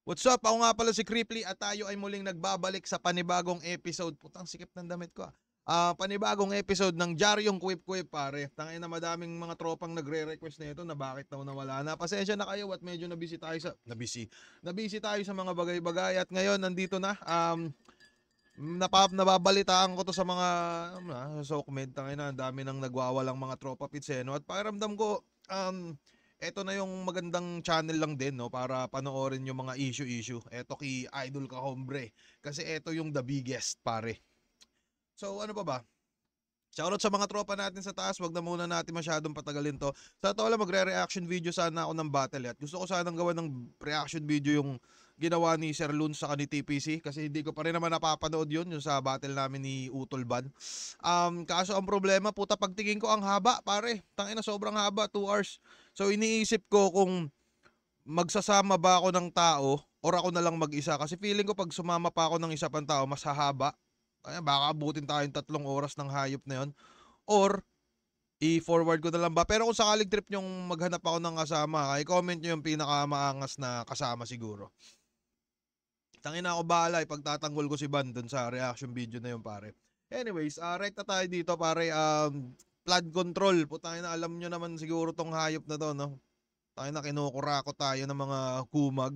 What's up? Ako nga pala si Cripply at tayo ay muling nagbabalik sa panibagong episode. Putang sikip ng damit ko panibagong episode ng Diaryong Kwip Kwip pare. Tangin na madaming mga tropang nagre-request na ito na bakit daw nawala na. Pasensya na kayo at medyo nabisi tayo sa mga bagay-bagay at ngayon nandito na. Nababalitaan ko to sa mga Sokmed. Tangin na ang dami nang nagwawalang mga tropa pitseno at pakiramdam ko eto na yung magandang channel lang din, no, para panoorin yung mga issue. Eto kay Idol Ka Hombre. Kasi eto yung the biggest, pare. So, ano pa ba? Shoutout sa mga tropa natin sa taas. Wag na muna natin masyadong patagalin to. Sa totoo lang, magre-reaction video sana ako ng battle. At gusto ko sanang gawa ng reaction video yung ginawa ni Sir Loon sa ni TPC. Kasi hindi ko pa rin naman napapanood yun, yung sa battle namin ni Utol Ban. Kaso ang problema, puta, pagtingin ko ang haba, pare. Tangina, sobrang haba, 2 hours. So iniisip ko kung magsasama ba ako ng tao or ako na lang mag-isa. Kasi feeling ko pag sumama pa ako ng isa pang tao, mas hahaba. Kaya baka abutin tayong 3 oras ng hayop na yun. Or i-forward ko na lang ba. Pero kung sakaling trip nyong maghanap ako ng kasama, i-comment nyo yung pinakamaangas na kasama siguro. Tangina ako bahala, ipagtatanggol ko si Ban dun sa reaction video na yun, pare. Anyways, right na tayo dito, pare. Flood control. Putangin na, alam nyo naman siguro tong hayop na to, no? Tangin na, kinukurako tayo ng mga kumag.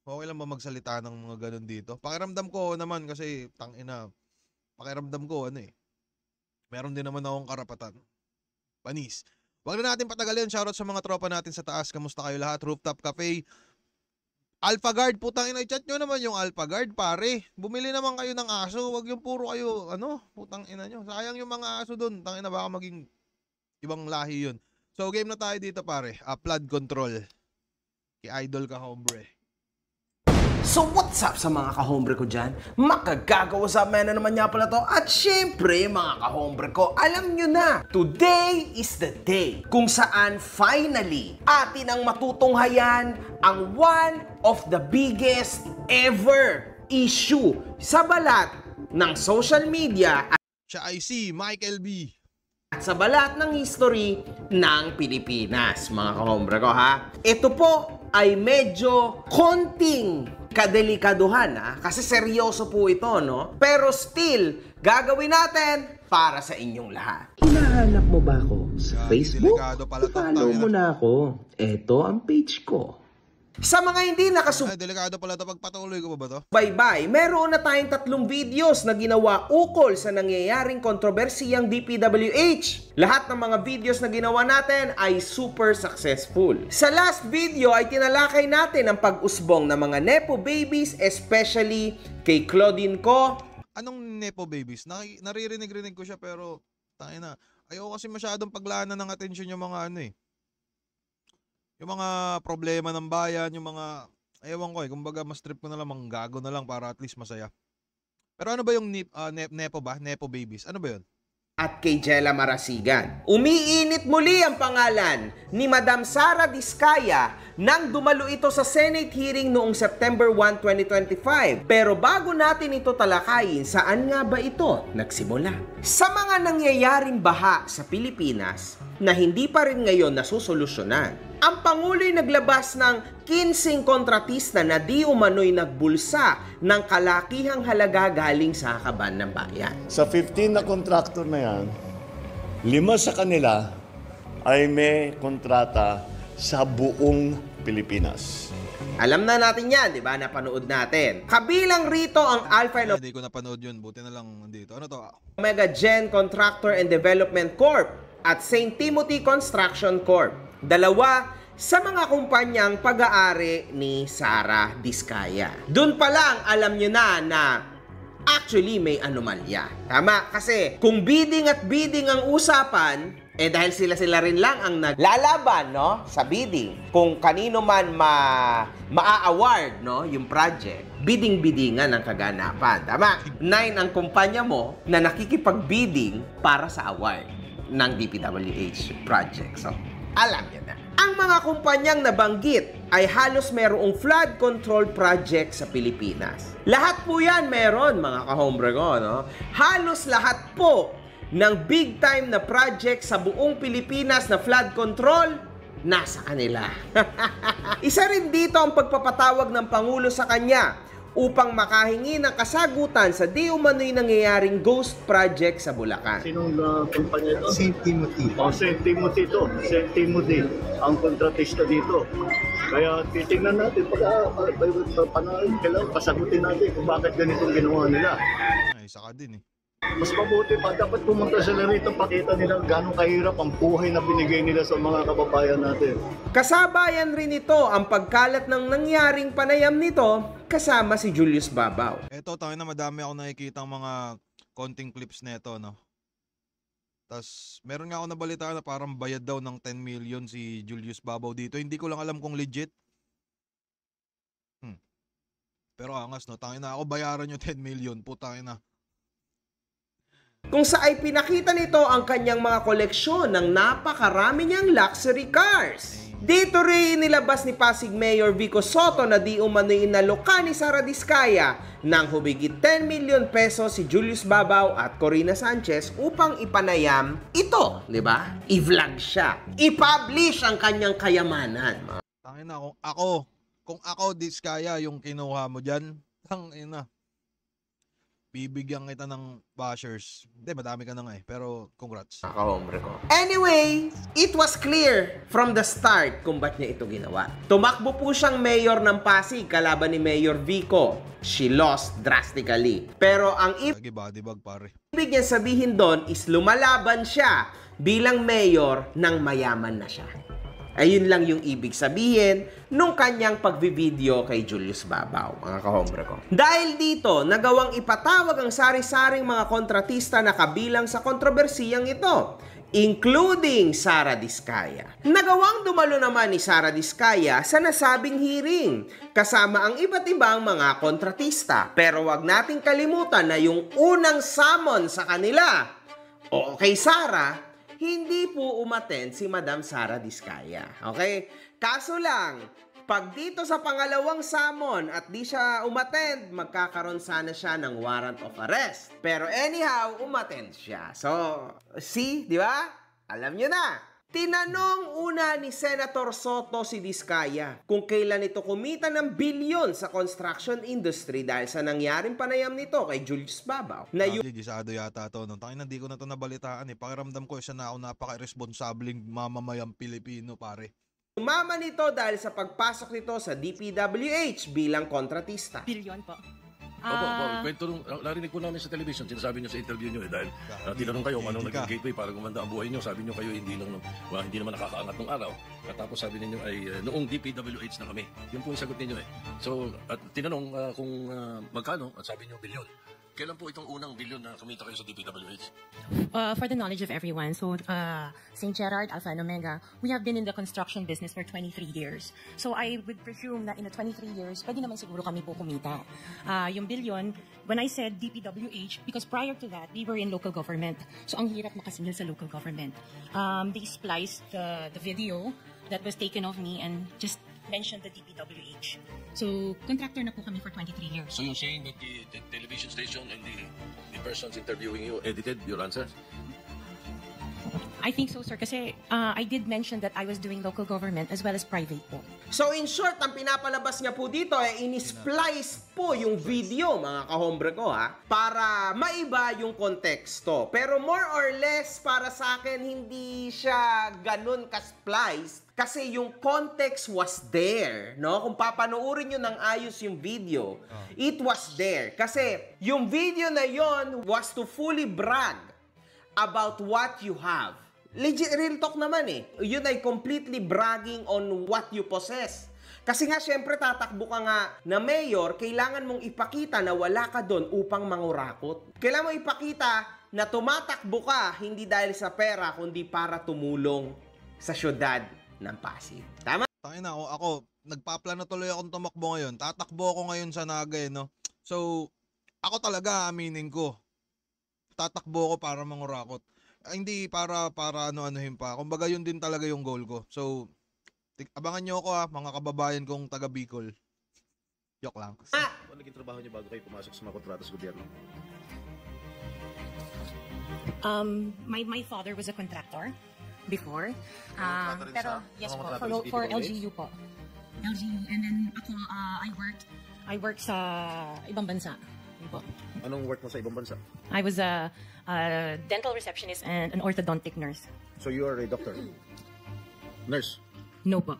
Okay lang ba magsalita ng mga ganun dito? Pakiramdam ko naman kasi, tangina, pakiramdam ko, meron din naman akong karapatan. Panis. Wag na natin patagalin. Shoutout sa mga tropa natin sa taas. Kamusta kayo lahat? Rooftop Cafe. Alpha Guard, putang ina, i-chat nyo naman yung Alpha Guard, pare. Bumili naman kayo ng aso, wag yung puro kayo, putang ina nyo. Sayang yung mga aso dun, tangina baka maging ibang lahi yun. So game na tayo dito, pare. Flood control. Kay Idol Ka Hombre. So what's up sa mga kahombre ko dyan? Makagagawa sa na naman niya pala to. At syempre mga kahombre ko, alam nyo na, today is the day kung saan finally atin ang matutunghayan ang one of the biggest ever issue sa balat ng social media siya ay si Michael B. at sa balat ng history ng Pilipinas, mga kahombre ko ha. Ito po ay medyo konting kadelikaduhan kasi seryoso po ito, no? Pero still, gagawin natin para sa inyong lahat. Hinahanap mo ba ako sa Facebook? Follow mo na ako. Ito ang page ko. Sa mga hindi delikado pala ito. Pagpatuloy ko ba to? Bye-bye. Meron na tayong 3 videos na ginawa ukol sa nangyayaring kontrobersiyang DPWH. Lahat ng mga videos na ginawa natin ay super successful. Sa last video ay tinalakay natin ang pag-usbong ng mga Nepo babies, especially kay Claudine Co. Anong Nepo babies? Naririnig-rinig ko siya pero tangina. Ayoko kasi masyadong paglaanan ng atensyon yung mga yung mga problema ng bayan, yung mga, ewan ko kumbaga mas trip ko na lang, manggago na lang para at least masaya. Pero ano ba yung Nepo ba? Nepo babies? Ano ba yun? At kay Jella Marasigan. Umiinit muli ang pangalan ni Madam Sara Diskaya nang dumalo ito sa Senate hearing noong September 1, 2025. Pero bago natin ito talakayin, saan nga ba ito nagsimula? Sa mga nangyayaring baha sa Pilipinas na hindi pa rin ngayon nasusolusyonan, ang Pangulo'y naglabas ng 15 kontratista na di umano'y nagbulsa ng kalakihang halaga galing sa kaban ng bayan. Sa 15 na kontraktor na yan, 5 sa kanila ay may kontrata sa buong Pilipinas. Alam na natin yan, di ba? Napanood natin. Kabilang rito ang Alpha and Hindi ko napanood yun. Buti na lang dito. Ano to? Omega Gen Contractor and Development Corp at St. Timothy Construction Corp. Dalawa sa mga kumpanyang pag-aari ni Sara Diskaya. Doon pa lang alam nyo na actually may anomalya. Tama? Kasi kung bidding at bidding ang usapan, dahil sila rin lang ang naglalaban, no, sa bidding. Kung kanino man ma-award, no, yung project, bidding-biddingan ang kaganapan. Tama? 9 ang kumpanya mo na nakikipag-bidding para sa award ng DPWH project. So, alam niyo na. Ang mga kumpanyang nabanggit ay halos merong flood control project sa Pilipinas. Lahat po yan meron, mga kahombre ko, no? Halos lahat po ng big time na project sa buong Pilipinas na flood control nasa kanila. Isa rin dito ang pagpapatawag ng Pangulo sa kanya upang makahingi ng kasagutan sa di umano'y nangyayaring ghost project sa Bulacan. Sinong kumpanya ito? St. Timothy. St. Timothy to. St. Timothy ang kontratista dito. Kaya titingnan natin, kailangan pasagutin natin kung bakit ganitong ginawa nila. Ay, saka din eh. Mas mabuti pa, dapat pumunta sila rito, pakita nila gano'ng kahirap ang buhay na binigay nila sa mga kababayan natin. Kasabayan rin ito ang pagkalat ng nangyaring panayam nito kasama si Julius Babaw. Eto, tayo na madami ako nakikita mga konting clips nito, no? Tapos, meron nga ako nabalita na parang bayad daw ng 10 million si Julius Babaw dito. Hindi ko lang alam kung legit. Pero angas, no? Tangin na ako, bayaran nyo 10 million. Putangin na. Kung sa ay pinakita nito ang kanyang mga koleksyon ng napakarami niyang luxury cars. Dito rin nilabas ni Pasig Mayor Vico Soto na di umano'y inaloka ni Sara Diskaya ng humigit 10 million pesos si Julius Babaw at Corina Sanchez upang ipanayam ito, di ba? I-vlog siya. I-publish ang kanyang kayamanan. Tangin na, kung ako Diskaya yung kinuha mo dyan, tangin na. Bibigyan kita ng bashers. Hindi, madami ka na nga eh. Pero, congrats. Nakahombre ko. Anyway, it was clear from the start kung ba't niya ito ginawa. Tumakbo po siyang mayor ng Pasig kalaban ni Mayor Vico. She lost drastically. Pero ang Lagi body bag, pare. ibig niya sabihin doon is lumalaban siya bilang mayor ng mayaman na siya. Ayun lang yung ibig sabihin nung kanyang pagbivideo kay Julius Babaw, mga kahombre ko. Dahil dito, nagawang ipatawag ang sari-saring mga kontratista na kabilang sa kontrobersiyang ito, including Sara Diskaya. Nagawang dumalo naman ni Sara Diskaya sa nasabing hearing, kasama ang iba't ibang mga kontratista. Pero wag nating kalimutan na yung unang summon sa kanila, o kay Sara, hindi po umattend si Madam Sara Diskaya. Okay? Kaso lang, pag dito sa pangalawang summon at di siya umattend, magkakaroon sana siya ng warrant of arrest. Pero anyhow, umattend siya. So, see, di ba? Alam nyo na. Tinanong una ni Senator Soto si Diskaya kung kailan ito kumita ng bilyon sa construction industry dahil sa nangyaring panayam nito kay Julius Babaw na yung Gisado yata to. No? Tangin na, di ko na to nabalitaan eh. Pakiramdam ko isa na ako napaka-irresponsableng mamamayang Pilipino, pare. umama nito dahil sa pagpasok nito sa DPWH bilang kontratista. Bilyon po. Opo, kwento nung narinig po namin sa television, sinasabi niyo sa interview niyo dahil tinanong kayo kung anong naging gateway para gumanda ang buhay niyo. Sabi niyo kayo hindi naman nakakaangat ng araw. At tapos sabi niyo ay noong DPWH na kami. Yun po yung sagot niyo eh. So, at tinanong kung magkano at sabi niyo bilyon. Kailan po itong unang bilyon na kumita kayo sa DPWH? For the knowledge of everyone, so St. Gerard, Alpha and Omega, we have been in the construction business for 23 years. So I would presume that in the 23 years, pwede naman siguro kami po kumita. Yung billion, when I said DPWH, because prior to that, we were in local government. So ang hirap makasingil sa local government. They spliced the video that was taken of me and just mentioned the DPWH. So, contractor na po kami for 23 years. So you're saying that the television station and the persons interviewing you edited your answers? I think so, sir, kasi I did mention that I was doing local government as well as private po. So in short, ang pinapalabas niya po dito ay in-splice po yung video, mga kahombre ko ha, para maiba yung konteksto. Pero more or less, para sa akin, hindi siya ganun ka-spliced kasi yung context was there, no? Kung papanoorin nyo ng ayos yung video, it was there. Kasi yung video na yon was to fully brag about what you have. Legit, real talk naman eh. Yun ay completely bragging on what you possess. Kasi nga, syempre, tatakbo ka nga na mayor, kailangan mong ipakita na wala ka doon upang mangurakot. Kailangan mo ipakita na tumatakbo ka, hindi dahil sa pera, kundi para tumulong sa syudad ng Pasig. Tama? Tangin na, ako nagpaplano tuloy akong tumakbo ngayon. Tatakbo ako ngayon sa Naga, no? So, ako talaga, aminin ko. Tatakbo ako para mangurakot. Hindi para ano-anuhin pa. Kumbaga yun din talaga yung goal ko. So, abangan nyo ako mga kababayan kong taga Bicol. Joke lang. Ano naging trabaho niyo bago kayo pumasok sa mga kontrata sa gobyerno? My father was a contractor. before. Kontrata rin Pero sa- yes mga po, kontrata rin sa for DPWH? LGU po. LGU, and then ako, I work sa ibang bansa. Yun po. Anong work mo sa ibang bansa? I was a dental receptionist and an orthodontic nurse. So you are a doctor? Nurse? No po.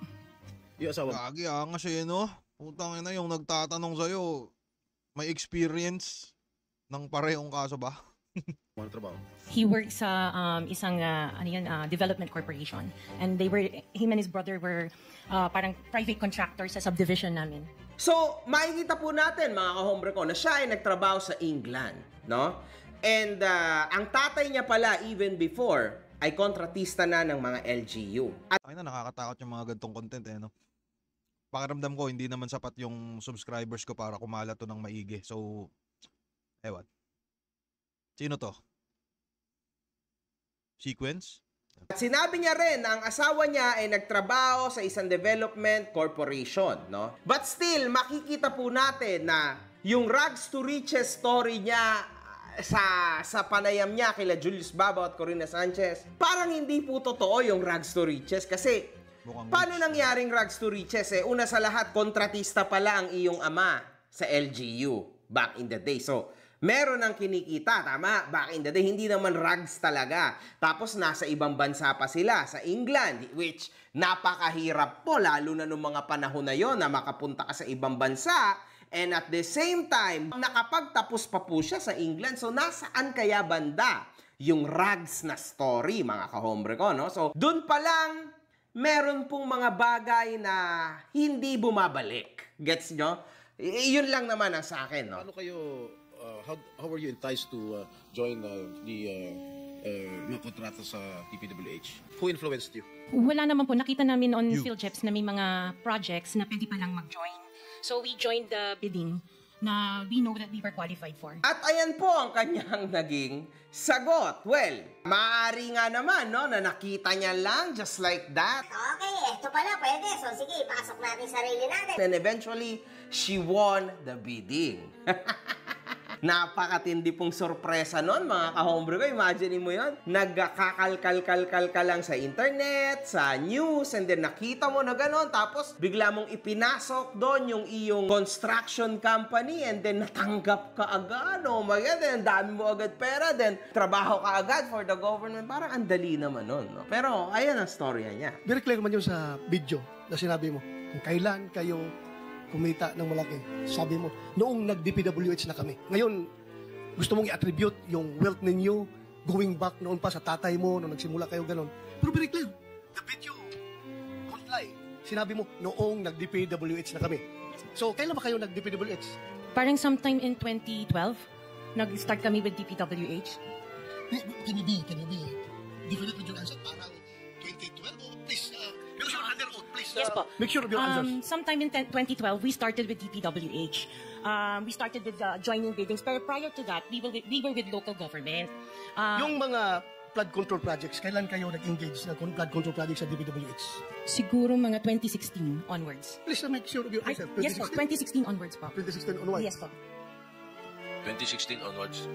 Yung asawa mo? Gagi, angas eh, no? Putang ina, yung nagtatanong sa'yo, may experience ng parehong kaso ba? Ano trabaho? He works sa isang development corporation, and him and his brother were parang private contractors sa subdivision namin. So, makikita po natin mga kahombre ko na siya ay nagtrabaho sa England, no? And ang tatay niya pala even before ay kontratista na ng mga LGU. At Ay na, nakakatakot yung mga gantong content eh, no? Pakiramdam ko, hindi naman sapat yung subscribers ko para kumala to ng maigi. So, ewan. Sino to? Sequence? sinabi niya rin na ang asawa niya ay nagtrabaho sa isang development corporation, no? But still, makikita po natin na yung rags to riches story niya sa panayam niya kila Julius Babaw at Corina Sanchez, parang hindi po totoo yung rags to riches kasi Mukhang paano rich. nangyaring rags to riches eh? Una sa lahat, kontratista pala ang iyong ama sa LGU back in the day. So, meron ng kinikita, tama? Back in the day, hindi naman rags talaga. Tapos, nasa ibang bansa pa sila, sa England, which napakahirap po, lalo na nung mga panahon na yon na makapunta ka sa ibang bansa. And at the same time, nakapagtapos pa po siya sa England. So, nasaan kaya banda yung rags na story, mga kahombre ko, no? So, dun pa lang, meron pong mga bagay na hindi bumabalik. Gets nyo? Yun lang naman ang sa akin, no? Paano kayo, how were you enticed to join yung kontrata sa DPWH? Who influenced you? Wala naman po. Nakita namin on You. PhilJeps na may mga projects na pwede palang mag-join. So we joined the bidding na we know that we were qualified for. At ayan po ang kanyang naging sagot. Well, maaari nga naman, no, na nakita niya lang just like that. Okay, eto pala, pwede. So sige, pasok natin sarili natin. And eventually, she won the bidding. Napakatindi pong sorpresa nun, mga kahombre ko. Imagine mo yun. Nagkakakal-kal-kal-kal lang sa internet, sa news, and then nakita mo na gano'n. Tapos, bigla mong ipinasok doon yung iyong construction company, and then natanggap ka agad. Oh my God, then dami mo agad pera, then trabaho ka agad for the government. Parang ang dali naman nun, no? Pero, ayan ang storya niya. Very clear naman yun sa video na sinabi mo. Kung kailan kayo kumita ng malaki. Sabi mo, noong nag-DPWH na kami. Ngayon, gusto mong i-attribute yung wealth ninyo going back noon pa sa tatay mo, nung nagsimula kayo ganon. Pero very clear. The video won't lie. Sinabi mo, noong nag-DPWH na kami. So, kailan ba kayo nag-DPWH? Parang sometime in 2012, nag-start kami with DPWH. Can you be different with your answer? Parang 2012? Oh, please, make sure under oath, please. Yes po. Make sure of your answers. Sometime in 2012, we started with DPWH. We started with joining biddings. Pero prior to that, we were with local government. Yung mga flood control projects, kailan kayo nag-engage na flood control projects sa DPWH? Siguro mga 2016 onwards. Please make sure of your answer. Yes po, 2016 onwards po. 2016 onwards. Yes po. 2016 onwards.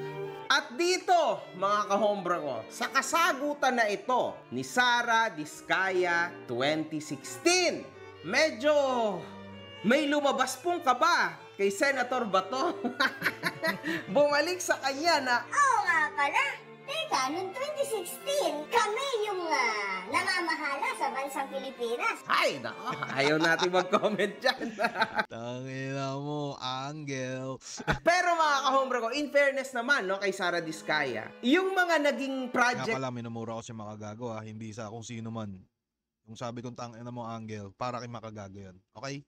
At dito, mga kahombre ko, sa kasagutan na ito ni Sara Diskaya 2016, medyo may lumabas pong kaba kay Senator Bato. Bumalik sa kanya na, Oo nga pala. Teka, noong 2016, kami yung namamahala sa bansang Pilipinas. ay, nako, ayaw natin mag-comment dyan. Tangina mo, Angel. Pero mga kahombre ko, in fairness naman, no, kay Sara Diskaya, yung mga naging Nga project pala, minumura ko si Makagago ha, hindi sa kung sino man. Yung sabi kong tangina mo, Angel, para kay Makagago yan. Okay?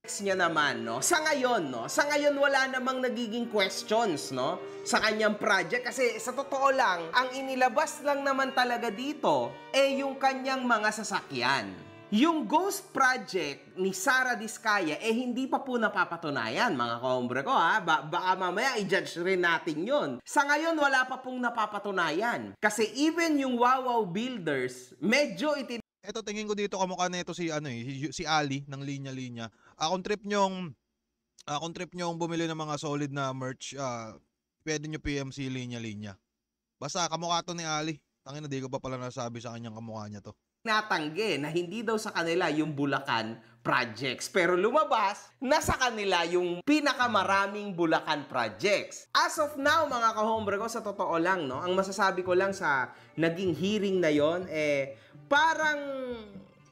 niya naman, no? Sa ngayon wala namang nagiging questions, no? Sa kanyang project kasi sa totoo lang, ang inilabas lang naman talaga dito yung kanyang mga sasakyan. Yung ghost project ni Sara Diskaya hindi pa po napapatunayan, mga kahombre ko ha. Baka mamaya i-judge rin natin yun. Sa ngayon wala pa pong napapatunayan. Kasi even yung Wawaw Builders, medyo Eto, tingin ko dito kamukha na ito si si Ali ng linya-linya. Kung trip nyong bumili ng mga solid na merch, pwede nyo PMC linya-linya. Basta kamukha to ni Ali. Tangina, di ko pa pala nasabi sa kanyang kamukha niya to. Natanggi na hindi daw sa kanila yung Bulacan projects. Pero lumabas na sa kanila yung pinakamaraming Bulacan projects. As of now, mga kahombre ko, sa totoo lang, no, ang masasabi ko lang sa naging hearing na yon, parang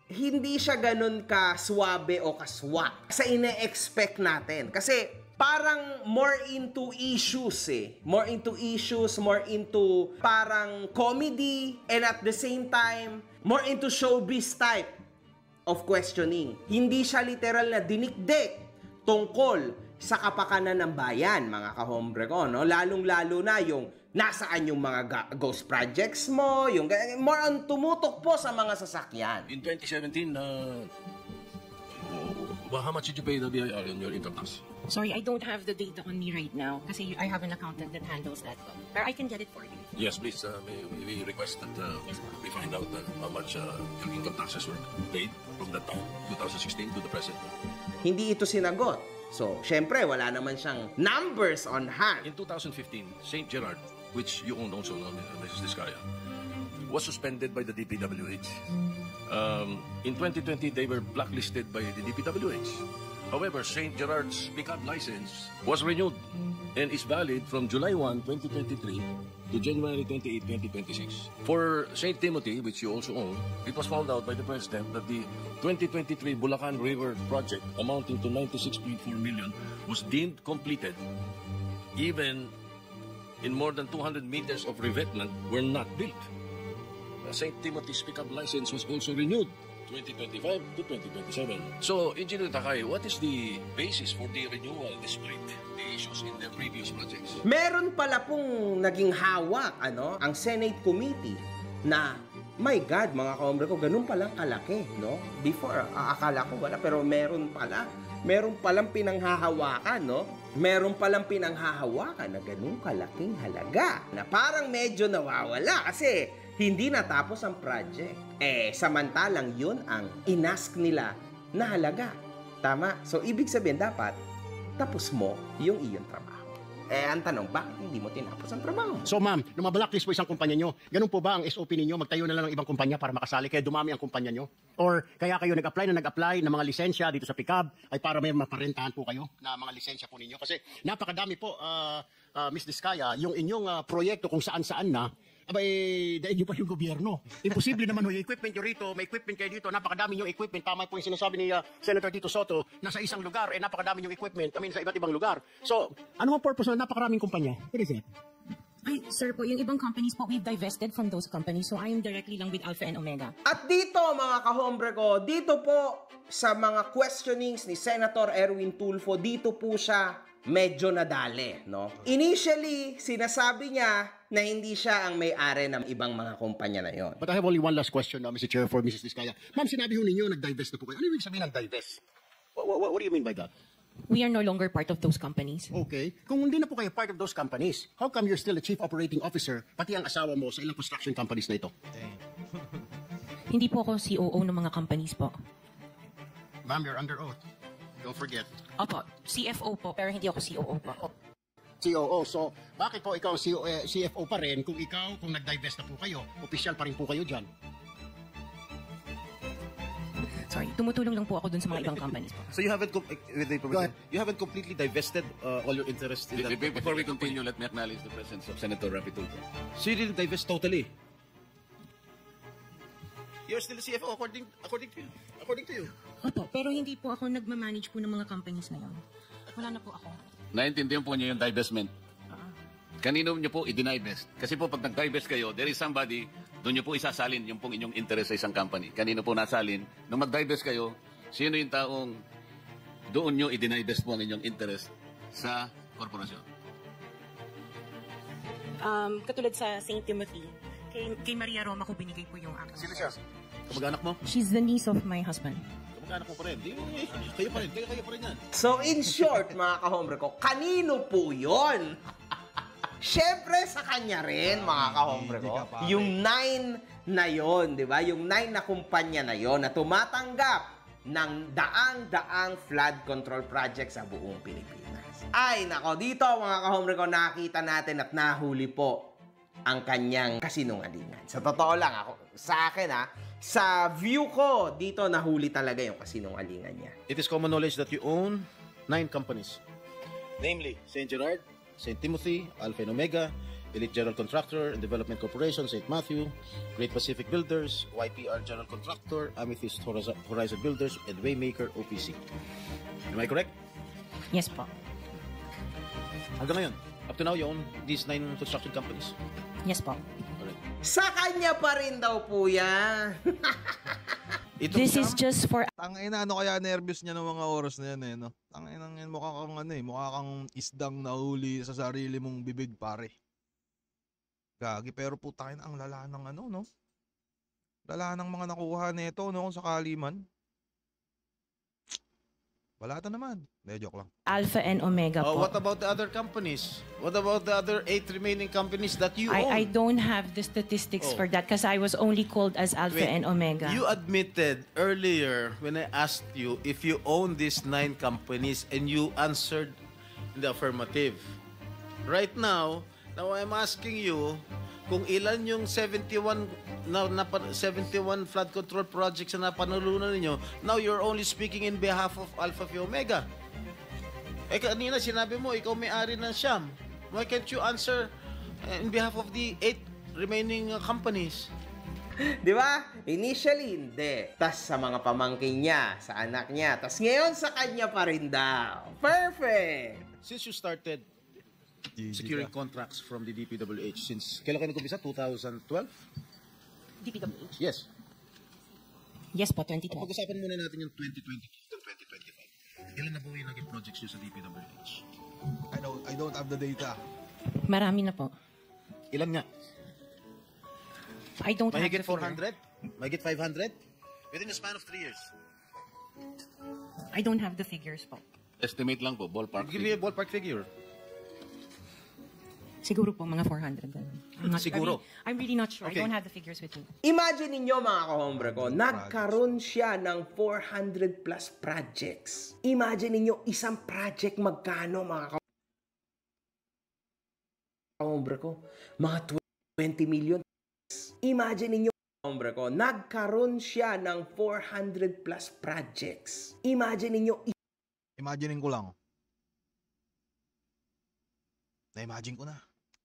hindi siya ganun ka-swabe o kaswak sa ine-expect natin. Kasi parang more into issues more into issues, more into parang comedy, and at the same time, more into showbiz type of questioning. Hindi siya literal na dinikdik tungkol sa kapakanan ng bayan, mga kahombre ko, no? Lalong-lalo na yung nasaan yung mga ghost projects mo, yung more on tumutok po sa mga sasakyan. In 2017, well, how much did you pay the BIR on your income tax? Sorry, I don't have the data on me right now kasi I have an accountant that handles that. But I can get it for you. Yes, please. We request that we find out how much your income taxes were paid from that time, 2016 to the present. Hindi ito sinagot. So, syempre, wala naman siyang numbers on hand. In 2015, St. Gerard, which you own also, Mrs. Diskaya, was suspended by the DPWH. In 2020, they were blacklisted by the DPWH. However, St. Gerard's pickup license was renewed and is valid from July 1, 2023 to January 28, 2026. For St. Timothy, which you also own, it was found out by the President that the 2023 Bulacan River project amounting to 96.4 million was deemed completed. Even in more than 200 meters of revetment were not built. St. Timothy's pickup license was also renewed 2025 to 2027. So, Engineer Takay, what is the basis for the renewal despite the issues in the previous projects? Meron pala pong naging hawak, ang Senate Committee na, my God, mga kaombre ko, ganun palang kalaki, no? Before, akala ko wala, pero meron palang pinanghahawakan, no? Meron palang pinanghahawakan na ganun kalaking halaga na parang medyo nawawala kasi hindi natapos ang project. Samantalang yun ang inask nila na halaga. Tama? So, ibig sabihin dapat, tapos mo yung iyong trabaho. Ang tanong, bakit hindi mo tinapos ang trabaho? So ma'am, nung mablacklist po isang kumpanya nyo, ganun po ba ang SOP ninyo? Magtayo na lang ng ibang kumpanya para makasali kaya dumami ang kumpanya nyo? Or kaya kayo nag-apply ng mga lisensya dito sa PICAB ay para may maparentahan po kayo na mga lisensya po ninyo? Kasi napakadami po, Ms. Diskaya, yung inyong proyekto kung saan-saan na, abay, dahil nyo pa yung gobyerno. Imposible naman yung equipment nyo rito, may equipment kayo dito, napakadami yung equipment. Tama po yung sinasabi ni Senator Tito Soto, na sa isang lugar, napakadami yung equipment, sa iba't ibang lugar. So, ano ang purpose na napakaraming kumpanya? What is it? Ay, sir po, yung ibang companies po, we've divested from those companies. So I am directly lang with Alpha and Omega. At dito, mga kahombre ko, dito po sa mga questionings ni Senator Erwin Tulfo, dito po siya medyo nadali, no? Initially, sinasabi niya na hindi siya ang may-ari ng ibang mga kumpanya na yon. But I have only one last question, Mr. Chair, for Mrs. Diskaya. Ma'am, sinabi ho ninyo, nag-divest na po kayo. Ano ibig sabihin ng divest? What do you mean by that? We are no longer part of those companies. Okay. Kung hindi na po kayo part of those companies, how come you're still a chief operating officer, pati ang asawa mo sa ilang construction companies na ito? Hindi po ako COO ng mga companies po. Ma'am, you're under oath. Don't forget. Opo, CFO po, pero hindi ako COO po. COO. So, bakit po ikaw CFO pa rin kung nag-divest na po kayo, official pa rin po kayo dyan? Sorry, tumutulong lang po ako dun sa mga ibang companies po. So you haven't you haven't completely divested all your interest in that. Before we continue, let me acknowledge the presence of Senator Rapi Tulfo. So you didn't divest totally. You're still the CFO according to you. Opo, pero hindi po ako nagmamanage po ng mga companies na yun. Wala na po ako. Naintindihan po niyo yung divestment. Kanino niyo po i-dinivest? Kasi po pag nag-divest kayo, there is somebody, doon niyo po isasalin yung pong inyong interest sa isang company. Kanino po nasalin? Nung mag-divest kayo, sino yung taong doon niyo i-dinivest po ang inyong interest sa korporasyon? Katulad sa St. Timothy, kay Maria Roma ko binigay po yung akin. Sino siya? Kamag-anak mo? She's the niece of my husband. Kamag-anak mo pa rin. Kayo pa rin yan. So, in short, mga kahombre ko, kanino po yon? Syempre sa kanya rin, mga kahombre ko. Yung 9 na yon, di ba? Yung 9 na kumpanya na yon na tumatanggap ng daang-daang flood control project sa buong Pilipinas. Ay, nako, dito mga kahombre ko, nakita natin at nahuli po ang kanyang kasinungalingan. Sa totoo lang, sa akin sa view ko, dito nahuli talaga yung kasinungalingan niya. It is common knowledge that you own 9 companies. Namely, St. Gerard, St. Timothy, Alpha and Omega, Elite General Contractor and Development Corporation, St. Matthew, Great Pacific Builders, YPR General Contractor, Amethyst Horizon Builders, and Waymaker OPC. Am I correct? Yes po. Hanggang ngayon, up to now, you own these 9 construction companies. Yes po. Sa kanya pa rin daw po yan. This is just for... Tangina, ano kaya nervous niya ng mga oras na yan no? Tangina, mukha kang mukha kang isdang nahuli sa sarili mong bibig, pare. Gagi, pero putangina, ang lala ng no? Lala ng mga nakuha nito, no? Kung sakali man. Wala ito naman. Joke lang. Alpha and Omega po. What about the other companies? What about the other 8 remaining companies that you own? I don't have the statistics for that because I was only called as Alpha and Omega. You admitted earlier when I asked you if you own these 9 companies and you answered in the affirmative. Right now I'm asking you kung ilan yung 71 flood control projects na napanalunan ninyo. Now you're only speaking in behalf of Alpha Phi Omega. Kanina sinabi mo, ikaw may-ari ng Siam. Why can't you answer in behalf of the 8 remaining companies? Di ba? Initially, hindi. Tas sa mga pamangkin niya, sa anak niya. Tas ngayon sa kanya pa rin daw. Perfect! Since you started securing contracts from the DPWH, since kailan kayo nag-umpisa? 2012? DPWH? Yes. Yes po, 2012. Pag-usapan muna natin yung 2022 and 2025. Ilan na po yung naging projects nyo sa DPWH? I don't have the data. Marami na po. Ilan nga? I don't have the Mahigit figure. 400? Mahigit 500? Within the span of 3 years. I don't have the figures po. Estimate lang po, ballpark. Give me a ballpark figure. Siguro po, mga 400. Siguro. I'm really not sure. Okay. I don't have the figures with me. Imagine ninyo mga kahombre ko, nagkaroon siya ng 400 plus projects. Imagine ninyo isang project magkano mga kahombre ko? Mga 20 million. Imagine ninyo kahombre ko, nagkaroon siya ng 400 plus projects. Imagine ninyo Imaginein ko lang. Na-imagine ko na.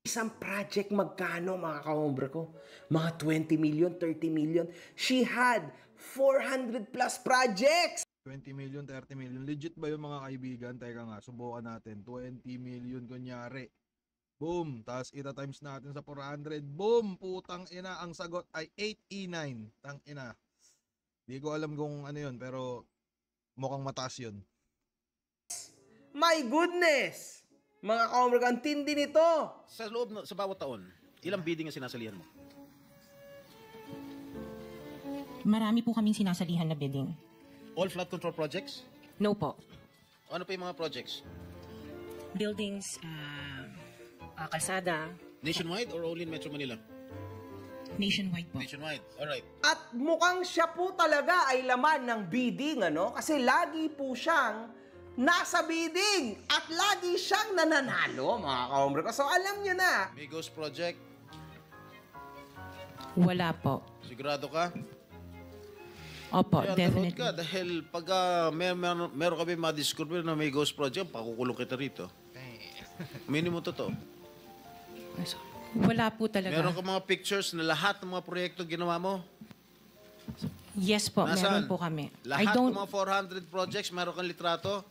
isang project magkano mga kahombre ko? Mga 20 million, 30 million. She had 400 plus projects! 20 million, 30 million. Legit ba yung mga kaibigan? Teka nga, subukan natin. 20 million kunyari. Boom! Tapos ita-times natin sa 400. Boom! Putang ina. Ang sagot ay 8E9. Tang ina. Di ko alam kung ano yun, pero mukhang mataas yun. My goodness! Mga kahombre ko, ang tindi nito! Sa loob, sa bawat taon, ilang bidding ang sinasalihan mo? Marami po kaming sinasalihan na bidding. All flood control projects? No po. Ano pa yung mga projects? Buildings, kalsada. Nationwide or only in Metro Manila? Nationwide po. Nationwide, alright. At mukhang siya po talaga ay laman ng bidding, ano? Kasi lagi po siyang nasa bidding at lagi siyang nananalo, mga kahombre ko. So alam nyo na. Migos project? Wala po. Sigurado ka? Opo, Kaya definitely. ka dahil pag meron kami ma-discover na may ghost project, pakukulong kita rito. Minimum totoo. Wala po talaga. Meron ka mga pictures na lahat ng mga proyekto ginawa mo? Yes po, Nasaan? meron po kami. Lahat ng mga 400 projects, meron kang litrato?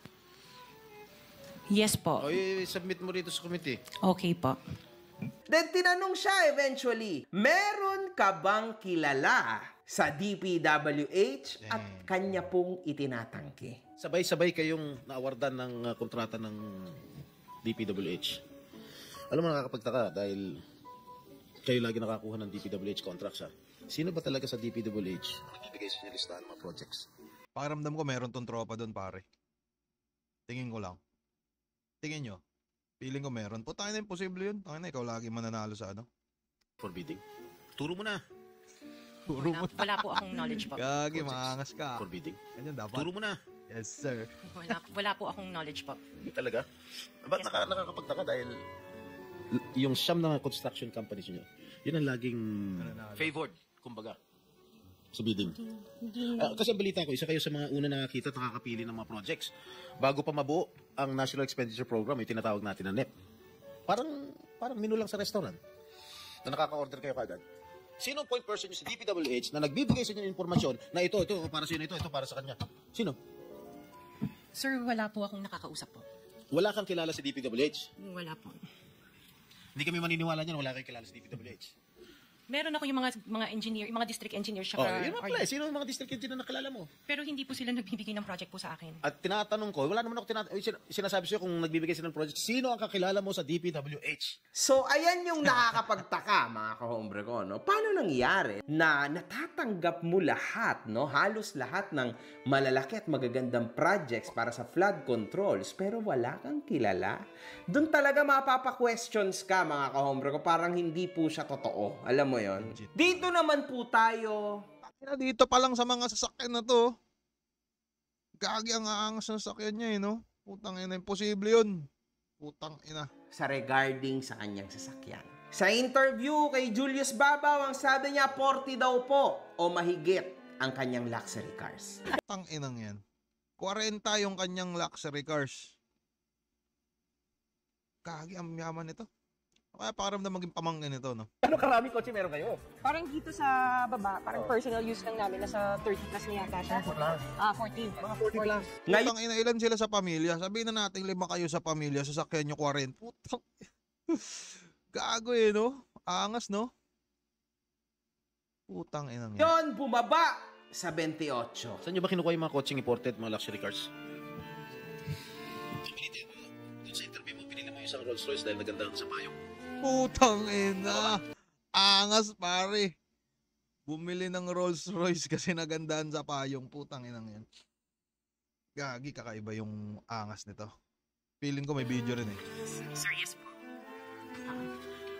Yes po. O i-submit mo rito sa committee. Okay po. Then tinanong siya eventually, meron ka bang kilala sa DPWH at kanya pong itinatangki? Sabay-sabay kayong naawardan ng kontrata ng DPWH. Alam mo, nakakapagtaka dahil kayo lagi nakakuha ng DPWH contracts, ha? Sino ba talaga sa DPWH nagbibigay sa inyo listahan ng mga projects? Pakiramdam ko meron tong tropa doon, pare. Tingin ko lang. Tingin nyo. Feeling ko meron. Puta na, imposible yun. Tangina, ikaw lagi mananalo sa ano. For bidding. Turo mo na. Wala po akong knowledge po. Gagi, maangas ka. For bidding. Ganyan dapat. Turo mo na. Yes, sir. Wala po akong knowledge po. Talaga? Ba't nakakapagtaka dahil yung siyam na construction companies nyo, yun ang laging favored, kumbaga, sa bidding. Kasi ang balita ko, isa kayo sa mga una nakakita at nakakapili ng mga projects. Bago pa mabuo ang National Expenditure Program, yung tinatawag natin na NEP. Parang menu lang sa restaurant na nakaka-order kayo kagad. Sino ang point person nyo sa DPWH na nagbibigay sa inyo ng informasyon na ito para sa inyo, ito para sa kanya? Sino? Sir, wala po akong nakakausap po. Wala kang kilala sa DPWH? Wala po. Hindi kami maniniwala niyan, wala kang kilala sa DPWH. Meron ako yung mga engineer, yung mga district engineers Oh, yun ang pala. Sino ang mga district engineer na nakilala mo? Pero hindi po sila nagbibigay ng project po sa akin. At tinatanong ko, wala naman ako sinasabi sa'yo kung nagbibigay sila ng project, sino ang kakilala mo sa DPWH? So, ayan yung nakakapagtaka, mga kahombre ko, no? Paano nangyari na natatanggap mo lahat, no? Halos lahat ng malalaki at magagandang projects para sa flood controls, pero wala kang kilala? Doon talaga mapapa-questions ka, mga kahombre ko, parang hindi po siya totoo. Alam mo yon. Dito naman po tayo. Dito pa lang sa mga sasakyan na to. Gagi ang aangas ng sasakyan niya, no? Putang ina, imposible yun. Putang ina. Sa regarding sa kanyang sasakyan. Sa interview kay Julius Babaw, ang sabi niya 40 daw po o mahigit ang kanyang luxury cars. Putang inang yan. 40 yung kanyang luxury cars. Gagi ang yaman nito. Kaya parang na maging pamangkin ito, no? Ano karaming kotse meron kayo? Parang dito sa baba, parang personal use lang namin, nasa 30 plus na yata siya. 40. Mga 40 plus. Putang ina, ilan sila sa pamilya? Sabihin na natin 5 kayo sa pamilya, sasakyan nyo 40. Putang gago eh, no? Angas, no? Putang inang yan. Yon, bumaba sa 28. Saan nyo ba kinukuha yung mga coaching imported, mga luxury cars? Doon sa interview mo, pinili mo yung isang Rolls Royce dahil naganda sa payong. Putang ina. Angas, pare. Bumili ng Rolls Royce kasi nagandahan sa payong. Putang inang yan. Gagi, kakaiba yung angas nito. Feeling ko may video rin eh. Sir, yes po.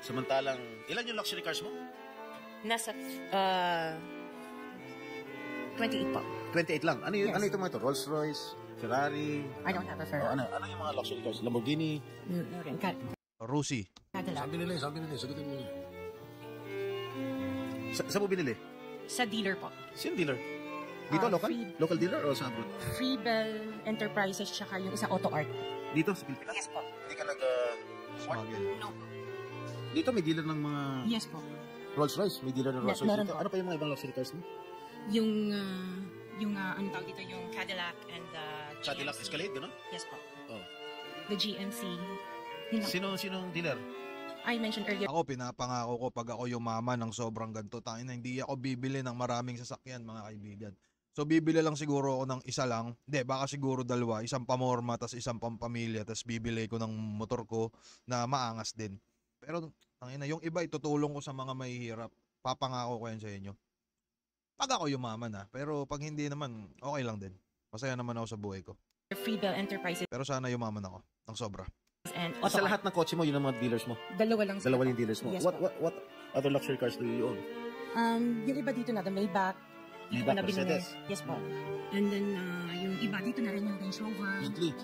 Samantalang, ilan yung luxury cars mo? Nasa 28 po. 28 lang. Ano yung ano ito mga ito? Rolls Royce, Ferrari? I don't have a Ferrari. Ano yung mga luxury cars? Lamborghini? Rusi. Sabi nila, sagutin mo nila. Saan mo binili? Sa dealer po. Sino dealer? Dito, local? Local dealer o sa abroad? Freebell Enterprises tsaka yung isa Auto Art. Dito, sa Pilipinas? Yes po. Hindi ka Smuggle. No po. Dito may dealer ng mga... Yes po. Rolls Royce? May dealer ng Rolls Royce Meron dito? po. Ano pa yung mga ibang luxury cars mo? Yung ano tawag dito, yung Cadillac and the GMC. Cadillac Escalade, gano'n? Yes po. Oh. The GMC. Sinong dealer? I mentioned earlier. Ako, pinapangako ko pag ako yumaman ng sobrang ganito, tangina, hindi ako bibili ng maraming sasakyan, mga kaibigan. So, bibili lang siguro ako ng isa lang. Hindi, baka siguro dalawa. Isang pamorma, tas isang pampamilya, tas bibili ko ng motor ko na maangas din. Pero, tangina, yung iba, itutulong ko sa mga mahihirap. Papangako ko yan sa inyo. Pag ako yumaman pero pag hindi naman, okay lang din. Masaya naman ako sa buhay ko. Freebell Enterprises. Pero sana yumaman ako ng sobra. And Sa lahat ng kotse mo, yun ang mga dealers mo? Dalawa lang. Dalawa yung dealers mo? Yes, What other luxury cars do you own? Yung iba dito na, the Maybach. Maybach, Mercedes? Yes po. And then, yung iba dito na rin yung Range Rover. Bentley?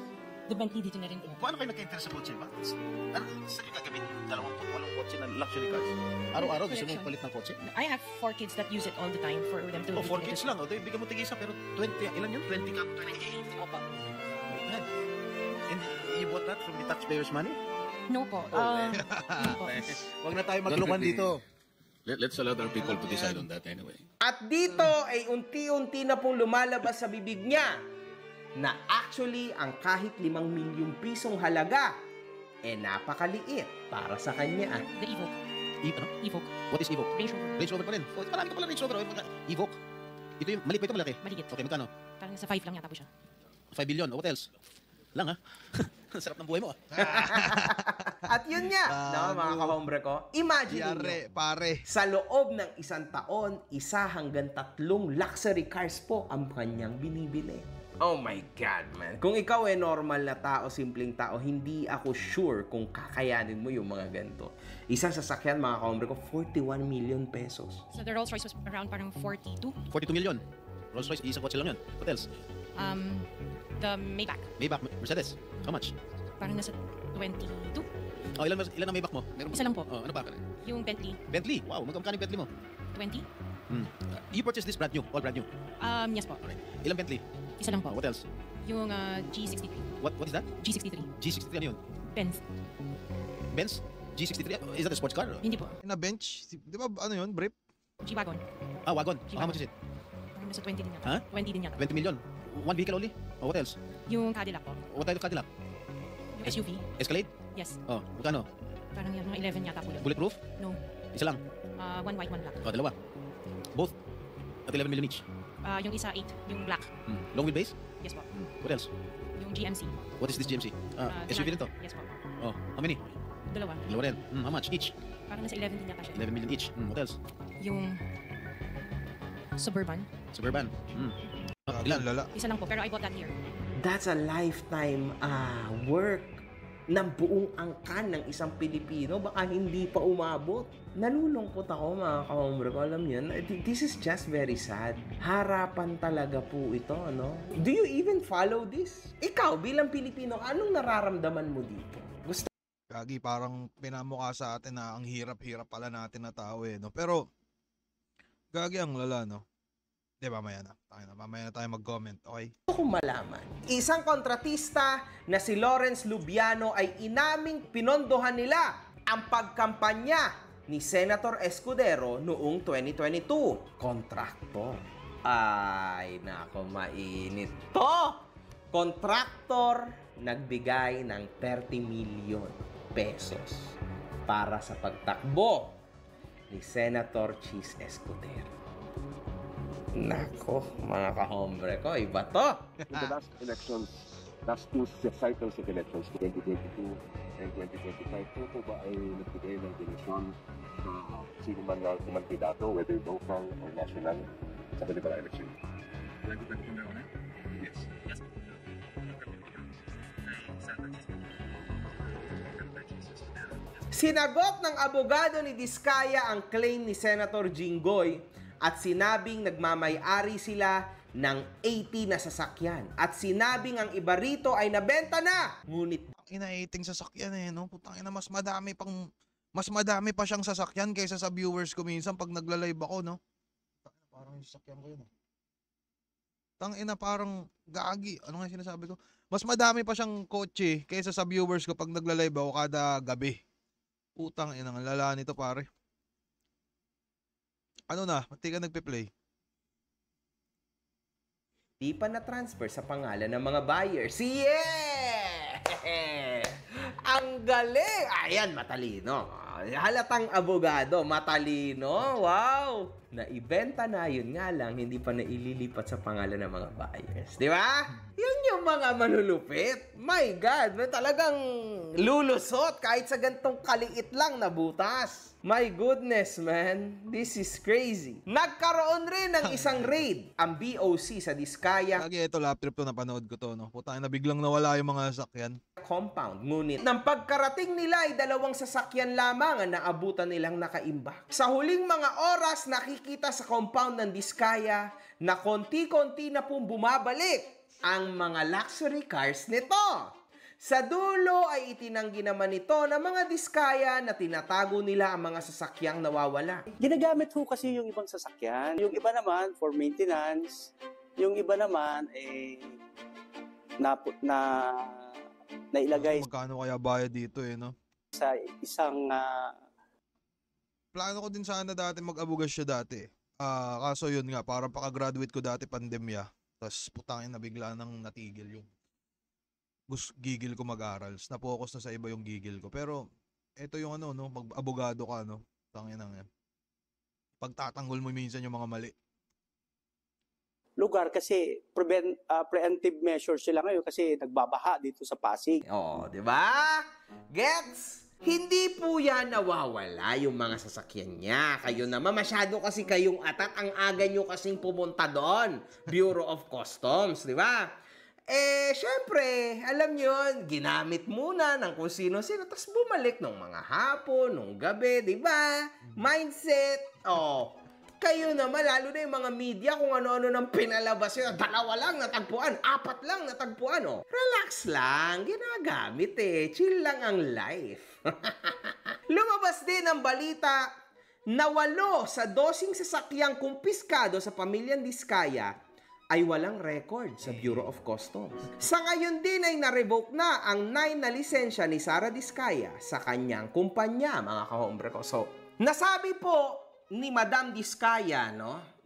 The Bentley dito na rin po. Paano kayo nagka-interest sa kotse? Saan yung gagawin? 28 kotse na luxury cars? Araw-araw, gusto mo palit ng kotse? I have 4 kids that use it all the time for them to... 4 kids lang. Bigyan mo tigisa, pero 20, ilan yun? 20 ka? 28? Opo. And you bought that from the taxpayers' money? No po. No po. Huwag na tayo maglukan dito. Let's allow other people to decide on that anyway. At dito ay unti-unti na pong lumalabas sa bibig niya na actually ang kahit 5 milyong pisong halaga napakaliit para sa kanya. The Evoque. Ano? Evoque. What is Evoque? Range Rover. Range Rover pa rin. Marami ka pala Range Rover. Evoque. Ito yung, maliit ba ito malaki? Maligit. Okay, magkano? Parang nasa 5 lang yata po siya. 5 billion. What else? Lang ha? Sarap ng buhay mo At yun nga, mga kahombre ko, imagine Yare, nyo, pare. sa loob ng 1 taon, 1 hanggang 3 luxury cars po ang kanyang binibili. Oh my God, man. Kung ikaw normal na tao, simpleng tao, hindi ako sure kung kakayanin mo yung mga ganito. Isang sasakyan, mga kahombre ko, 41 million pesos. So the Rolls Royce was around parang 42. 42 million. Rolls Royce, isang kotse lang yun. What else? The Maybach. Maybach, Mercedes. How much? Parang nasa 22. Oh, ilan ang Maybach mo? Meron Isa lang po. Oh, ano ba? Yung Bentley, Bentley. Wow, magkano yung Bentley mo? 20. You purchased this brand new, all brand new. Yes po. Alright. Ilang Bentley? Isa lang po. What else? Yung G63. What is that? G63. G63 ano yun? Benz. Benz? G63? Is that a sports car? Hindi po. Na bench, di ba ano yun, brief? G-Wagon. Ah, wagon. How much is it? Parang nasa 20 din yata. Huh? 20 din yata. 20 million. One vehicle only? Oh, what else? Yung Cadillac po. What type of Cadillac? Yung SUV. Escalade? Yes. Oh, magkano? Parang yung mga 11 yata po. Bulletproof? No. Isa lang? One white, one black. Oh, dalawa. Both? At 11 million each? Yung isa 8, yung black. Long wheelbase? Yes po. What else? Yung GMC. What is this GMC? SUV rin to? Yes po. Oh, how many? Dalawa. Dalawa rin. How much each? Parang nasa 11 din yata siya. 11 million each. What else? Yung Suburban. Suburban. Ilan? Lala. Isa lang po, pero I bought that year. That's a lifetime work ng buong angkan ng isang Pilipino. Baka hindi pa umabot. Nalulungkot ako mga ka-hombre ko. Alam niyo, this is just very sad. Harapan talaga po ito, no? Do you even follow this? Ikaw, bilang Pilipino, anong nararamdaman mo dito? Gusto Gagi, parang pinamukha sa atin na ang hirap-hirap pala natin na tao eh, no? Pero, gagi ang lala, no? Di, mamaya na. Mamaya na tayo mag-comment, okay? kong malaman. Isang kontratista na si Lawrence Lubiano ay inaming pinondohan nila ang pagkampanya ni Senator Escudero noong 2022. Kontraktor. Ay, nako, mainit to! Kontraktor nagbigay ng 30 milyon pesos para sa pagtakbo ni Senator Chis Escudero. Nako, mga ka-hombre ko, iba to. In the last elections, last two cycles of elections, 2022 and 2025, ito po ba ay nagbigay ng donasyon sa sino man na kumandidato, whether local or national, sa kanilang election? Yes. Sinagot ng abogado ni Diskaya ang claim ni Senator Jinggoy at sinabing nagmamay-ari sila ng 80 na sasakyan. At sinabing ang iba rito ay nabenta na. Ngunit Ina-18 sasakyan eh, no? Putang ina, mas madami pa siyang sasakyan kaysa sa viewers ko minsan pag nagla-live ako, no? Parang yung sasakyan ko yun, Tang ina, parang gagi. Ano nga sinasabi ko? Mas madami pa siyang kotse kaysa sa viewers ko pag nagla-live ako kada gabi. Putang ina, ang lala nito, pare. Ano na? Pati ka nagpe-play. di pa na-transfer sa pangalan ng mga buyers. Yeah! Ang galing! Ayan, matalino. Halatang abogado, matalino. Wow! Naibenta na, yun nga lang, hindi pa naililipat sa pangalan ng mga buyers. Di ba? Yun yung mga manulupit. My God, may talagang lulusot kahit sa gantong kaliit lang na butas. My goodness, man. This is crazy. Nagkaroon rin ng isang raid ang BOC sa Diskaya. Lagi ito, lap trip to, napanood ko to, no? Putang ina, biglang nawala yung mga sasakyan. Compound. Ngunit, nang pagkarating nila ay 2 sasakyan lamang ang naabutan nilang nakaimbak. Sa huling mga oras, nakikita sa compound ng Diskaya na konti-konti na pong bumabalik ang mga luxury cars nito. Sa dulo ay itinanggi naman ito ng mga Diskaya na tinatago nila ang mga sasakyang nawawala. Ginagamit ho kasi yung ibang sasakyan. Yung iba naman for maintenance. Yung iba naman nailagay Magkano kaya bayad dito eh, no? sa isang Plano ko din sana dati mag-abugas siya dati. Kaso yun nga, parang paka-graduate ko dati pandemya. Tapos putangin na bigla nang natigil yung gigil ko mag-aral. Na-focus na sa iba yung gigil ko. Pero ito yung ano, no, mag-abogado ka, no? Tangin na yan. Pagtatanggol mo minsan yung mga mali. lugar kasi preemptive measures sila ngayon kasi nagbabaha dito sa Pasig. Oo, di ba? Gets? Hindi po yan nawawala yung mga sasakyan niya. Kayo naman, masyado kasi kayong atat. Ang aga nyo kasing pumunta doon. Bureau of Customs, di ba? Syempre, alam nyo yun, ginamit muna ng kung sino-sino, tapos bumalik ng mga hapon, ng gabi, di ba? Mindset. Kayo naman, lalo na yung mga media, kung ano-ano nang pinalabas yun. 2 lang natagpuan, 4 lang natagpuan, oh. Relax lang, ginagamit eh. Chill lang ang life. Lumabas din ang balita na 8 sa 12 sasakyang kumpiskado sa pamilyang Diskaya ay walang record sa Bureau of Customs. Sa ngayon din ay na-revoke na ang 9 na lisensya ni Sara Diskaya sa kanyang kumpanya, mga kahombre ko. So, nasabi po ni Madam Diskaya, no?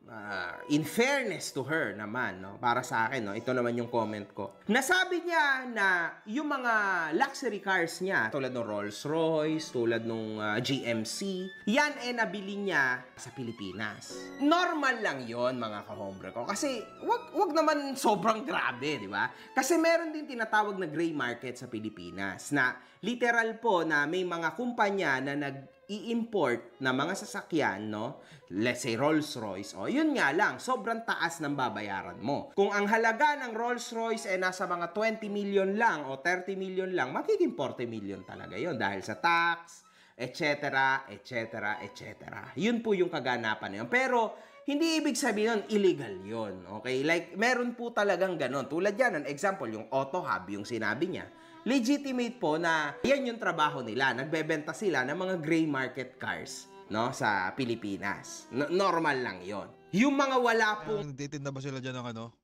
In fairness to her naman, no? Para sa akin, no? Ito naman yung comment ko. Nasabi niya na yung mga luxury cars niya, tulad ng Rolls-Royce, tulad ng GMC, yan nabili niya sa Pilipinas. Normal lang yon, mga kahombre ko. Kasi wag naman sobrang grabe, di ba? Kasi meron din tinatawag na gray market sa Pilipinas na literal po na may mga kumpanya na i-import na mga sasakyan, no? Let's say Rolls-Royce. O, yun nga lang, sobrang taas ng babayaran mo. Kung ang halaga ng Rolls-Royce ay nasa mga 20 million lang o 30 million lang, magiging 40 million talaga yun dahil sa tax, etc., etc., etc. Yun po yung kaganapan na yun. Pero, hindi ibig sabihin nun, illegal yun. Okay? Like, meron po talagang ganon. Tulad yan, an example, yung Auto Hub, yung sinabi niya. Legitimate po na yan yung trabaho nila. Nagbebenta sila ng mga gray market cars, no, sa Pilipinas. Normal lang yon. Yung mga wala po Nagtitinda ba sila dyan ng ano?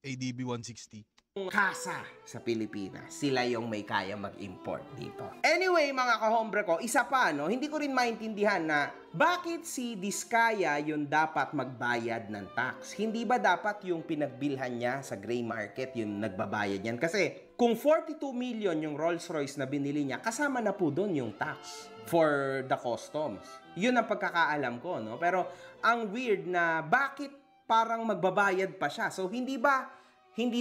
ADB 160? kasa sa Pilipinas. Sila yung may kaya mag-import dito. Anyway, mga kahombre ko, isa pa, no, hindi ko rin maintindihan na bakit si Diskaya yung dapat magbayad ng tax. Hindi ba dapat yung pinagbilhan niya sa gray market yung nagbabayad yan? Kasi kung 42 million yung Rolls-Royce na binili niya, kasama na po doon yung tax for the customs. Yun ang pagkakaalam ko, no? Pero ang weird na bakit parang magbabayad pa siya? So hindi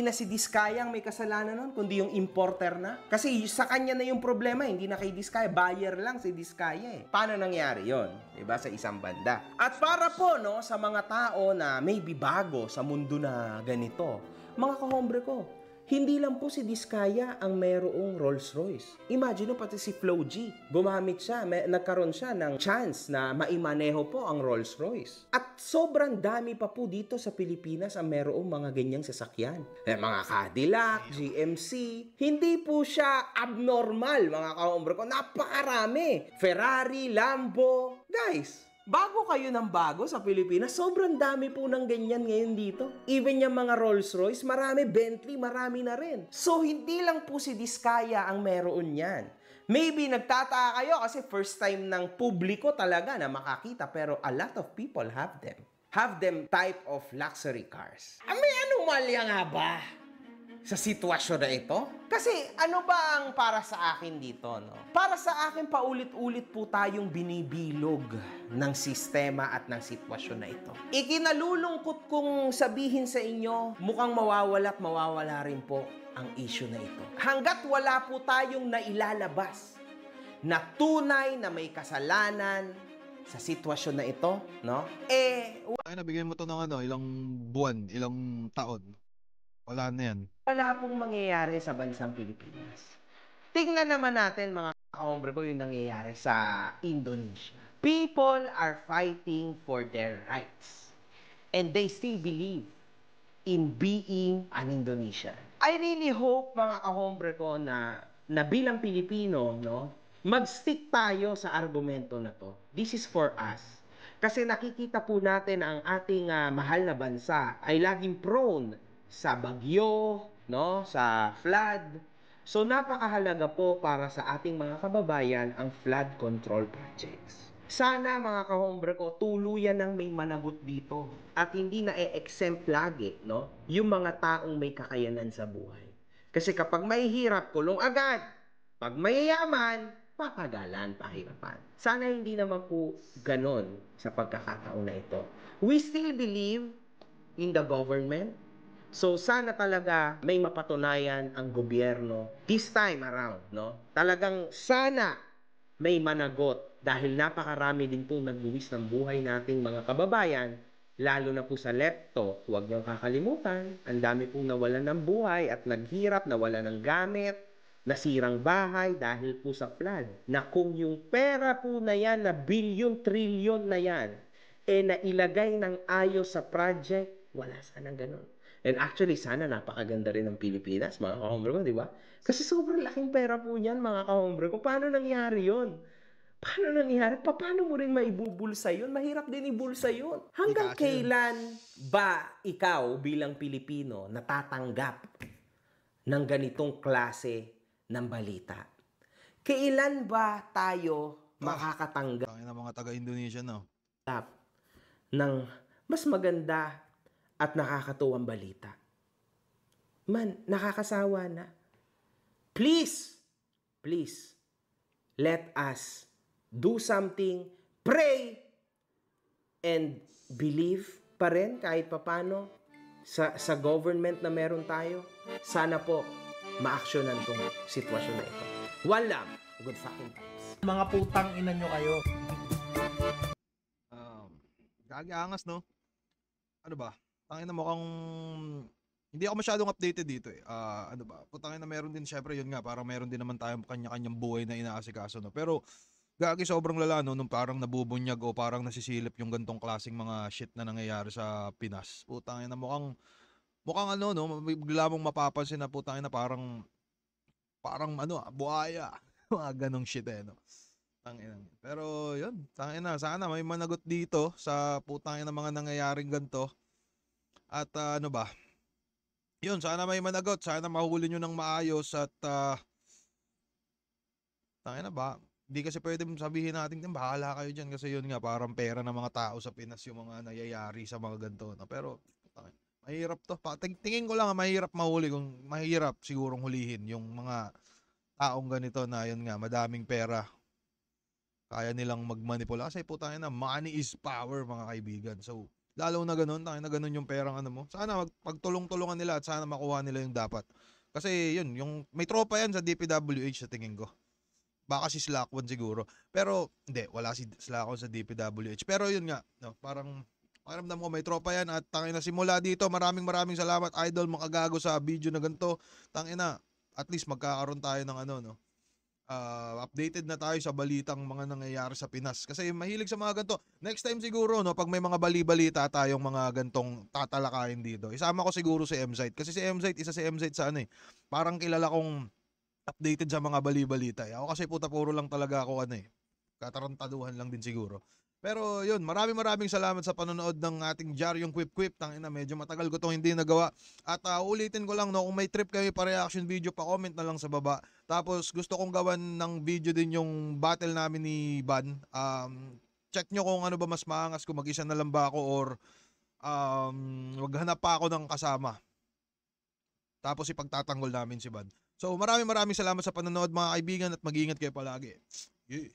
na si Diskaya ang may kasalanan nun, kundi yung importer na. Kasi sa kanya na yung problema, hindi na kay Diskaya. Buyer lang si Diskaya eh. Paano nangyari yon? Diba? Sa isang banda. At para po, no, sa mga tao na maybe bago sa mundo na ganito, mga kahombre ko, hindi lang po si Diskaya ang mayroong Rolls-Royce. Imagine mo, pati si Flo G. Gumamit siya, nagkaroon siya ng chance na maimaneho po ang Rolls-Royce. At sobrang dami pa po dito sa Pilipinas ang mayroong mga ganyang sasakyan. Mga Cadillac, GMC. Hindi po siya abnormal, mga kahombre ko. Napakarami. Ferrari, Lambo. Guys, bago kayo ng bago sa Pilipinas, sobrang dami po ng ganyan ngayon dito. Even yung mga Rolls-Royce, marami. Bentley, marami na rin. So, hindi lang po si Diskaya ang meron yan. Maybe nagtataka kayo kasi first time ng publiko talaga na makakita, pero a lot of people have them. Have them type of luxury cars. May anomalya nga ba sa sitwasyon na ito? Kasi ano ba ang para sa akin dito, no? Para sa akin, paulit-ulit po tayong binibilog ng sistema at ng sitwasyon na ito. Ikinalulungkot kong sabihin sa inyo, mukhang mawawala at mawawala rin po ang issue na ito. Hanggat wala po tayong nailalabas na tunay na may kasalanan sa sitwasyon na ito, no? Ay, nabigyan mo to ng ano, ilang buwan, ilang taon. Wala na yan. Wala pong mangyayari sa bansang Pilipinas. Tingnan naman natin, mga kahombre ko, yung nangyayari sa Indonesia. People are fighting for their rights. And they still believe in being an Indonesian. I really hope, mga kahombre ko, na bilang Pilipino, no, mag-stick tayo sa argumento na to. This is for us. Kasi nakikita po natin ang ating mahal na bansa ay laging prone sa bagyo, no, sa flood. So napakahalaga po para sa ating mga kababayan ang flood control projects. Sana, mga kahombre ko, tuluyan ng may managot dito at hindi na exempt lagi, no, yung mga taong may kakayanan sa buhay. Kasi kapag may hirap, kulong agad. Pag mayayaman, papagalan, pahirapan. Sana hindi naman po ganon sa pagkakataon na ito. We still believe in the government. So, sana talaga may mapatunayan ang gobyerno this time around, no? Talagang sana may managot dahil napakarami din pong nagbuwis ng buhay nating mga kababayan, lalo na po sa lepto. Huwag niyong kakalimutan, ang dami pong nawalan ng buhay at naghirap, nawalan ng gamit, nasirang bahay dahil po sa flood. Na kung yung pera po na yan, na bilyon, trilyon na yan, nailagay ng ayos sa project, wala sanang ganun. And actually, sana napakaganda rin ng Pilipinas, mga kahombre ko, di ba? Kasi sobrang laking pera po niyan, mga kahombre ko. Paano nangyari yun? Paano nangyari? Paano mo rin maibubulsa yun? Mahirap din ibulsa yun. Hanggang kailan ba ikaw bilang Pilipino natatanggap ng ganitong klase ng balita? Kailan ba tayo makakatanggap ng mga taga-Indonesia, no? ng mas maganda at nakakatuwang balita? Man, nakakasawa na. Please, let us do something, pray, and believe pa rin kahit papano sa government na meron tayo. Sana po ma-actionan tong sitwasyon na ito. One love. Good fucking times. Mga putang ina nyo kayo. Kagiangas, no? Ano ba? Tangin na mukhang hindi ako masyadong updated dito eh. Ano ba? Putangin na meron din, syempre yun nga, parang meron din naman tayong kanya-kanyang buhay na inaasikaso, no? Pero gagi sobrang lala, no? Nung parang nabubunyag o parang nasisilip yung gantong klaseng mga shit na nangyayari sa Pinas. Putangin na mukhang ano, no? Bigla mong mapapansin na putangin na parang ano, buhaya. Mga ganong shit eh, no? Tangina. Pero yun, tangina, sana may managot dito sa putangin ng mga nangyayaring ganito. At ano ba? Yun, sana may managot, sana mahuli nyo ng maayos at tangina ba? Hindi kasi pwede sabihin natin din bahala kayo diyan kasi yun nga parang pera ng mga tao sa Pinas yung mga nangyayari sa mga ganito, no? Pero tangina, mahirap to. Tingin ko lang mahirap mahuli, kung mahirap sigurong hulihin yung mga taong ganito na yun nga madaming pera. Kaya nilang magmanipula kasi putangin na money is power, mga kaibigan. So lalo na ganun, tangin na ganun yung perang ano mo. Sana pagtulong-tulungan nila at sana makuha nila yung dapat. Kasi yun, yung may tropa yan sa DPWH sa tingin ko. Baka si Slackwon siguro. Pero hindi, wala si Slackwon sa DPWH. Pero yun nga, no, parang pakiramdam ko may tropa yan at tangin na simula dito. Maraming salamat idol, makagago sa video na ganito. Tangin na, at least magkakaroon tayo ng ano, no. Updated na tayo sa balitang mga nangyayari sa Pinas. Kasi mahilig sa mga ganito. Next time siguro, no, pag may mga bali-balita tayong mga gantong tatalakayin dito, isama ko siguro si M-Site. Kasi si M-Site, isa si M-Site sa ano eh. Parang kilala kong updated sa mga bali-balita. Ako kasi puta puro lang talaga ako ano eh. Katarantaduhan lang din siguro. Pero yun, maraming salamat sa panonood ng ating Jaryong Quip-Quip. Tangina, medyo matagal ko itong hindi nagawa. At ulitin ko lang, no, kung may trip kayo pa reaction video, pa-comment na lang sa baba. Tapos gusto kong gawan ng video din yung battle namin ni Ban. Check nyo kung ano ba mas maangas, kung mag-isa na lang ba ako or maghanap pa ako ng kasama. Tapos ipagtatanggol namin si Ban. So maraming salamat sa panonood mga kaibigan at mag-ingat kayo palagi. Yeah.